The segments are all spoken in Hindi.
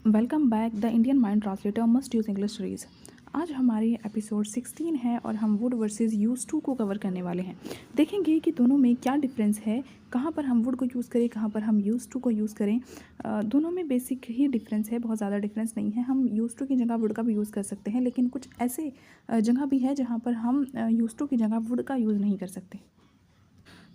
Welcome back the Indian mind translator must use English series. आज हमारी एपिसोड 16 है और हम वुड वर्सेस यूज़ टू को कवर करने वाले हैं। देखेंगे कि दोनों में क्या डिफरेंस है, कहाँ पर हम वुड को यूज़ करें, कहाँ पर हम यूज़ टू को यूज़ करें। दोनों में बेसिक ही डिफरेंस है, बहुत ज़्यादा डिफरेंस नहीं है। हम यूज़ टू की जगह वुड का भी यूज़ कर सकते हैं, लेकिन कुछ ऐसे जगह भी है जहाँ पर हम यूज़ टू की जगह वुड का यूज़ नहीं कर सकते।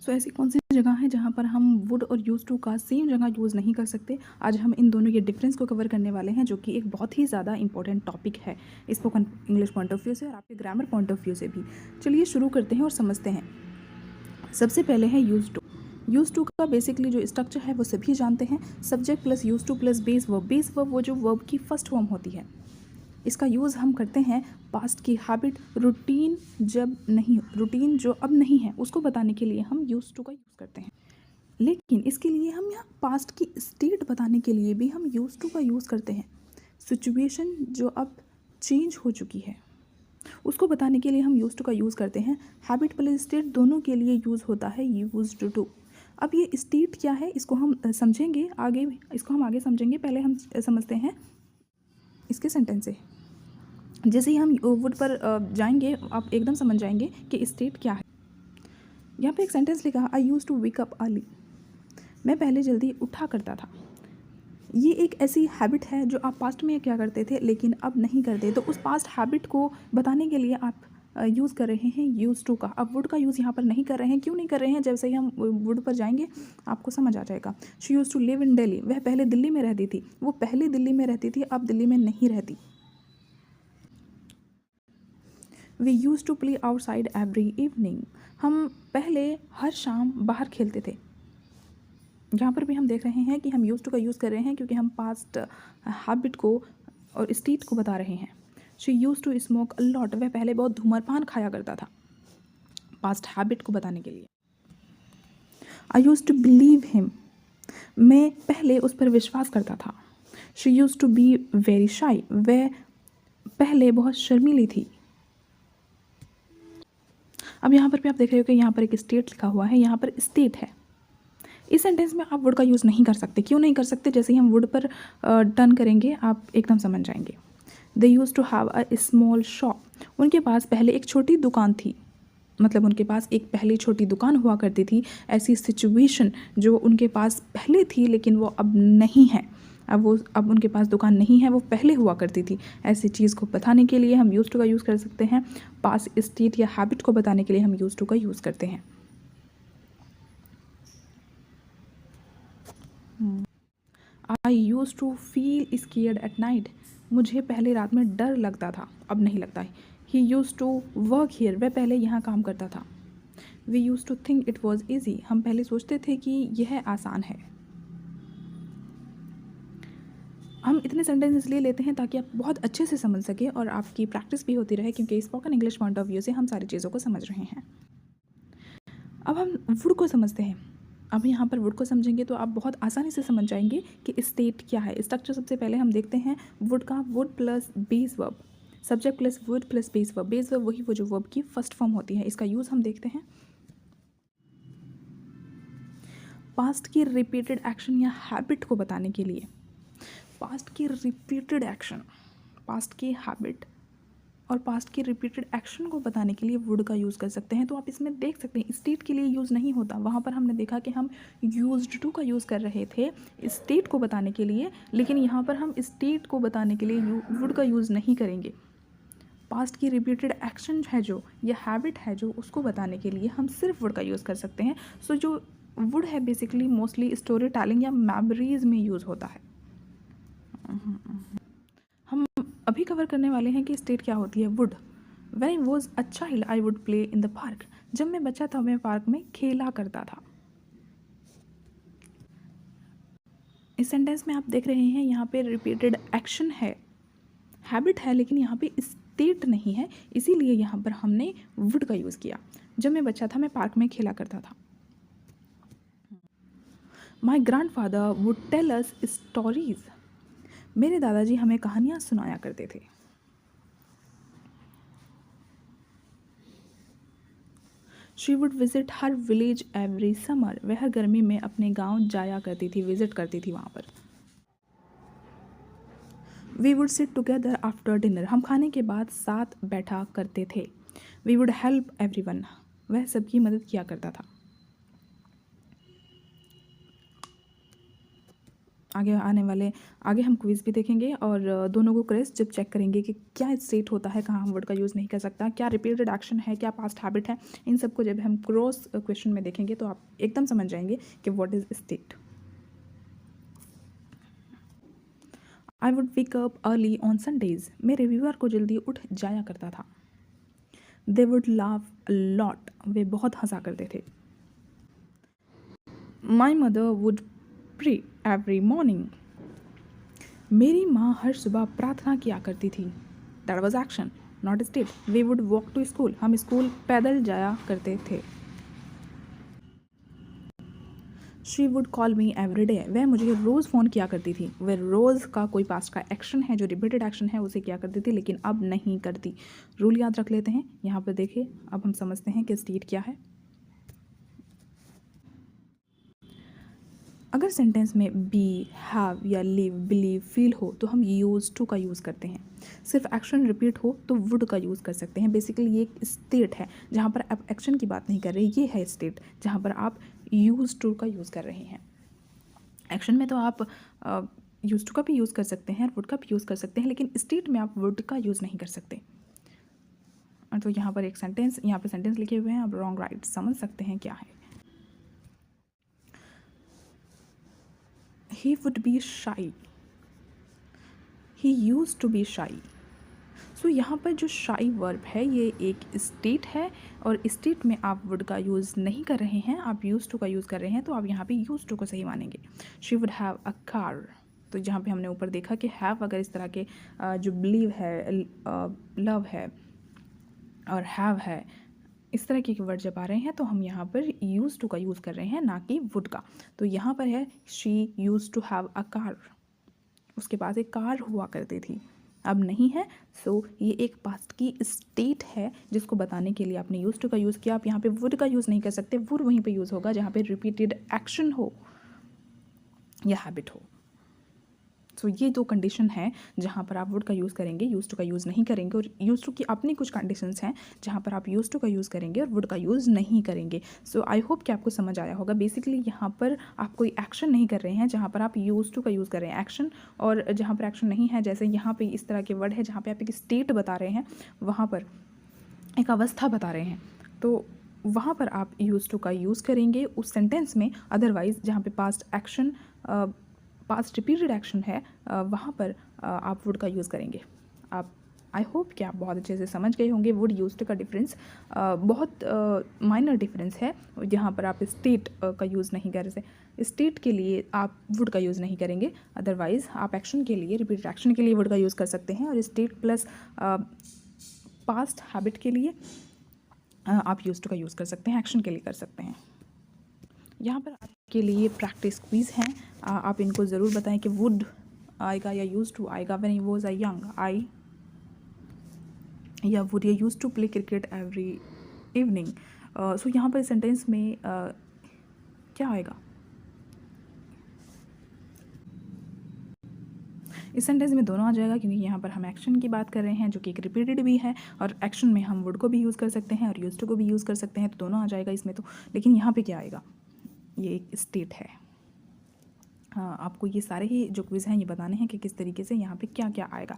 सो ऐसी कौन सी जगह है जहाँ पर हम वुड और यूज़ टू का सेम जगह यूज़ नहीं कर सकते। आज हम इन दोनों के डिफरेंस को कवर करने वाले हैं, जो कि एक बहुत ही ज़्यादा इंपॉर्टेंट टॉपिक है spoken English point of view से और आपके ग्रामर पॉइंट ऑफ व्यू से भी। चलिए शुरू करते हैं और समझते हैं। सबसे पहले है यूज़ टू। यूज़ टू का बेसिकली जो स्ट्रक्चर है वो सभी जानते हैं, subject plus use two plus base verb. Base verb वो जो वर्ब की फर्स्ट फॉर्म होती है। इसका यूज़ हम करते हैं पास्ट की हैबिट, रूटीन रूटीन जो अब नहीं है उसको बताने के लिए हम यूज़ टू का यूज़ करते हैं। लेकिन इसके लिए हम यहाँ पास्ट की स्टेट बताने के लिए भी हम यूज़ टू का यूज़ करते हैं। सिचुएशन जो अब चेंज हो चुकी है उसको बताने के लिए हम यूज़ टू का यूज़ करते हैं। हैबिट प्लस स्टेट दोनों के लिए यूज़ होता है यूज्ड टू। अब ये स्टेट क्या है इसको हम समझेंगे आगे, इसको हम आगे समझेंगे। पहले हम समझते हैं इसके सेंटेंस से। जैसे ही हम वुड पर जाएंगे आप एकदम समझ जाएंगे कि स्टेट क्या है। यहाँ पे एक सेंटेंस लिखा, I used to wake up early. मैं पहले जल्दी उठा करता था। ये एक ऐसी हैबिट है जो आप पास्ट में क्या करते थे लेकिन अब नहीं करते, तो उस पास्ट हैबिट को बताने के लिए आप यूज़ कर रहे हैं यूज़ टू का। अब वुड का यूज़ यहाँ पर नहीं कर रहे हैं। क्यों नहीं कर रहे हैं? जैसे ही हम वुड पर जाएंगे आपको समझ आ जाएगा। She use to live in Delhi. वह पहले दिल्ली में रहती थी। वो पहले दिल्ली में रहती थी, अब दिल्ली में नहीं रहती। We used to play outside every evening. हम पहले हर शाम बाहर खेलते थे। यहाँ पर भी हम देख रहे हैं कि हम यूज़ टू का यूज़ कर रहे हैं क्योंकि हम पास्ट हैबिट को और स्टेट को बता रहे हैं। She use to smoke a lot. वह पहले बहुत धूम्रपान खाया करता था, पास्ट हैबिट को बताने के लिए। I used to believe him. मैं पहले उस पर विश्वास करता था। She use to be very shy. वह पहले बहुत शर्मीली थी। अब यहाँ पर भी आप देख रहे हो कि यहाँ पर एक स्टेट लिखा हुआ है, यहाँ पर स्टेट है। इस सेंटेंस में आप वुड का यूज़ नहीं कर सकते। क्यों नहीं कर सकते? जैसे ही हम वुड पर टर्न करेंगे आप एकदम समझ जाएंगे। They used to have a small shop. उनके पास पहले एक छोटी दुकान थी, मतलब उनके पास एक पहले छोटी दुकान हुआ करती थी। ऐसी सिचुएशन जो उनके पास पहले थी लेकिन वो अब नहीं है। अब उनके पास दुकान नहीं है, वो पहले हुआ करती थी। ऐसी चीज़ को बताने के लिए हम यूज़ टू का यूज़ कर सकते हैं। पास्ट स्टेट या हैबिट को बताने के लिए हम यूज़ टू का यूज़ करते हैं। I used to feel scared at night. मुझे पहले रात में डर लगता था, अब नहीं लगता है। He used to work here. वह पहले यहाँ काम करता था। We used to think it was easy. हम पहले सोचते थे कि यह आसान है। हम इतने सेंटेंस इसलिए लेते हैं ताकि आप बहुत अच्छे से समझ सकें और आपकी प्रैक्टिस भी होती रहे, क्योंकि spoken English point of view से हम सारी चीज़ों को समझ रहे हैं। अब हम वुड को समझते हैं। अब यहाँ पर वुड को समझेंगे तो आप बहुत आसानी से समझ जाएंगे कि स्टेट क्या है। स्ट्रक्चर सबसे पहले हम देखते हैं वुड का। Would plus base verb, subject plus would plus base verb. Base verb वही वो जो वर्ब की फर्स्ट फॉर्म होती है। इसका यूज़ हम देखते हैं पास्ट की रिपीटेड एक्शन या हैबिट को बताने के लिए। पास्ट की रिपीटेड एक्शन, पास्ट की हैबिट और पास्ट की रिपीटेड एक्शन को बताने के लिए वुड का यूज़ कर सकते हैं। तो आप इसमें देख सकते हैं स्टेट के लिए यूज़ नहीं होता। वहाँ पर हमने देखा कि हम यूज्ड टू का यूज़ कर रहे थे स्टेट को बताने के लिए, लेकिन यहाँ पर हम स्टेट को बताने के लिए वुड का यूज़ नहीं करेंगे। पास्ट की रिपीटेड एक्शन है जो, या हैबिट है जो, उसको बताने के लिए हम सिर्फ वुड का यूज़ कर सकते हैं। सो जो वुड है बेसिकली मोस्टली स्टोरी टेलिंग या मेमोरीज में यूज़ होता है। हम अभी कवर करने वाले हैं कि स्टेट क्या होती है। Would, when I was a child I would play in the park. जब मैं बच्चा था मैं पार्क में खेला करता था। इस सेंटेंस में आप देख रहे हैं यहाँ पे रिपीटेड एक्शन है, हैबिट है, लेकिन यहाँ पे स्टेट नहीं है, इसीलिए यहाँ पर हमने वुड का यूज़ किया। जब मैं बच्चा था मैं पार्क में खेला करता था। My grandfather would tell us stories. मेरे दादाजी हमें कहानियाँ सुनाया करते थे। She would visit her village every summer. वह हर गर्मी में अपने गांव जाया करती थी, विजिट करती थी वहाँ पर। We would sit together after dinner, हम खाने के बाद साथ बैठा करते थे। वी वुड हेल्प एवरीवन, वह सबकी मदद किया करता था। आगे हम क्विज भी देखेंगे और दोनों को क्रेस्ट जब चेक करेंगे कि क्या स्टेट होता है, कहाँ हम वर्ड का यूज़ नहीं कर सकता, क्या रिपीटेड एक्शन है, क्या पास्ट हैबिट है, इन सबको जब हम क्रॉस क्वेश्चन में देखेंगे तो आप एकदम समझ जाएंगे कि what is state. I would wake up early on Sundays, मैं रविवार को जल्दी उठ जाया करता था। दे वुड लाफ लॉट, वे बहुत हंसा करते थे। My mother would pray every morning, मेरी माँ हर सुबह प्रार्थना किया करती थी। That was action not state. We would walk to school, हम स्कूल पैदल जाया करते थे। She would call me every day, वह मुझे रोज़ फ़ोन किया करती थी। वह रोज़ का कोई पास्ट का एक्शन है जो रिपीटेड एक्शन है उसे किया करती थी, लेकिन अब नहीं करती। रूल याद रख लेते हैं। यहाँ पर देखिए, अब हम समझते हैं कि स्टेट क्या है। अगर सेंटेंस में बी, हैव या लिव, बिलीव, फील हो तो हम यूज़ टू का यूज़ करते हैं। सिर्फ एक्शन रिपीट हो तो वुड का यूज़ कर सकते हैं। बेसिकली ये एक स्टेट है जहाँ पर आप एक्शन की बात नहीं कर रहे, ये है स्टेट जहाँ पर आप यूज़ टू का यूज़ कर रहे हैं। एक्शन में तो आप यूज़ टू का भी यूज़ कर सकते हैं, वुड का भी यूज़ कर सकते हैं, लेकिन स्टेट में आप वुड का यूज़ नहीं कर सकते। तो यहाँ पर एक सेंटेंस, यहाँ पर सेंटेंस लिखे हुए हैं, आप रॉन्ग राइट समझ सकते हैं क्या है। He would be shy, he used to be shy। सो यहाँ पर जो शाई वर्ब है ये एक स्टेट है और स्टेट में आप वुड का यूज़ नहीं कर रहे हैं, आप यूज़ टू का यूज़ कर रहे हैं, तो आप यहाँ पे यूज़ टू को सही मानेंगे। She would have a car, तो जहाँ पे हमने ऊपर देखा कि हैव अगर इस तरह के जो बिलीव है, लव है और हैव है, इस तरह के वर्ड जब आ रहे हैं तो हम यहाँ पर यूज़ टू का यूज़ कर रहे हैं, ना कि वुड का। तो यहाँ पर है she use to have a car, उसके पास एक कार हुआ करती थी, अब नहीं है। सो ये एक पास्ट की स्टेट है जिसको बताने के लिए आपने यूज़ टू का यूज़ किया। आप यहाँ पे वुड का यूज़ नहीं कर सकते, वुड वहीं पे यूज़ होगा जहाँ पे रिपीटेड एक्शन हो या हैबिट हो। सो ये दो कंडीशन है जहाँ पर आप वुड का यूज़ करेंगे, यूज़ टू का यूज़ नहीं करेंगे। और यूज़ टू की अपनी कुछ कंडीशंस हैं जहाँ पर आप यूज़ टू का यूज़ करेंगे और वुड का यूज़ नहीं करेंगे। सो आई होप कि आपको समझ आया होगा। बेसिकली यहाँ पर आप कोई एक्शन नहीं कर रहे हैं जहाँ पर आप यूज़ टू का यूज़ कर रहे हैं, एक्शन। और जहाँ पर एक्शन नहीं है, जैसे यहाँ पर इस तरह के वर्ड है जहाँ पर आप एक स्टेट बता रहे हैं, वहाँ पर एक अवस्था बता रहे हैं, तो वहाँ पर आप यूज़ टू का यूज़ करेंगे उस सेंटेंस में। अदरवाइज़ जहाँ पे past action, past repeated action है, वहाँ पर आप वुड का यूज़ करेंगे। आप आई होप कि आप बहुत अच्छे से समझ गए होंगे। वुड यूज़ टू का डिफरेंस बहुत माइनर डिफरेंस है। जहाँ पर आप स्टेट का यूज़ नहीं कर रहे, स्टेट के लिए आप वुड का यूज़ नहीं करेंगे। अदरवाइज़ आप एक्शन के लिए, रिपीटेड एक्शन के लिए वुड का यूज़ कर सकते हैं। और स्टेट प्लस पास्ट हैबिट के लिए आप यूज़ टू का यूज़ कर सकते हैं, एक्शन के लिए कर सकते हैं। यहाँ पर आपके लिए प्रैक्टिस क्विज़ हैं, आप इनको ज़रूर बताएं कि वुड आएगा या यूज़ टू आएगा। When he was a young, I या वुड या used to play cricket every evening. So यहाँ पर सेंटेंस में क्या आएगा? इस सेंटेंस में दोनों आ जाएगा क्योंकि यहाँ पर हम एक्शन की बात कर रहे हैं जो कि एक रिपीटेड भी है, और एक्शन में हम वुड को भी यूज़ कर सकते हैं और यूज़ टू को भी यूज़ कर सकते हैं, तो दोनों आ जाएगा इसमें तो। लेकिन यहाँ पे क्या आएगा? ये एक स्टेट है। हाँ, आपको ये सारे ही जो क्विज़ हैं ये बताने हैं कि किस तरीके से यहाँ पे क्या क्या आएगा,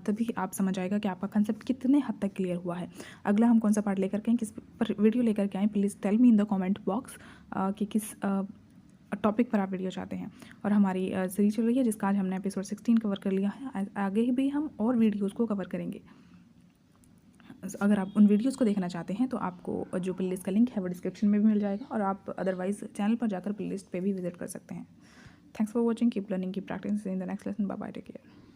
तभी आप समझ आएगा कि आपका कंसेप्ट कितने हद तक क्लियर हुआ है। अगला हम कौन सा पार्ट लेकर के आएँ, किस पर वीडियो लेकर के आएँ, please tell me in the comment box कि किस टॉपिक पर आप वीडियो चाहते हैं। और हमारी सीरीज चल रही है जिसका आज हमने एपिसोड 16 कवर कर लिया है, आगे भी हम और वीडियोज़ को कवर करेंगे। अगर आप उन वीडियोज़ को देखना चाहते हैं तो आपको जो प्लेलिस्ट का लिंक है वो डिस्क्रिप्शन में भी मिल जाएगा, और आप अदरवाइज़ चैनल पर जाकर प्लेलिस्ट पे भी विजिट कर सकते हैं। Thanks for watching. Keep learning, keep practicing. See you in the next lesson. Bye bye. Take care.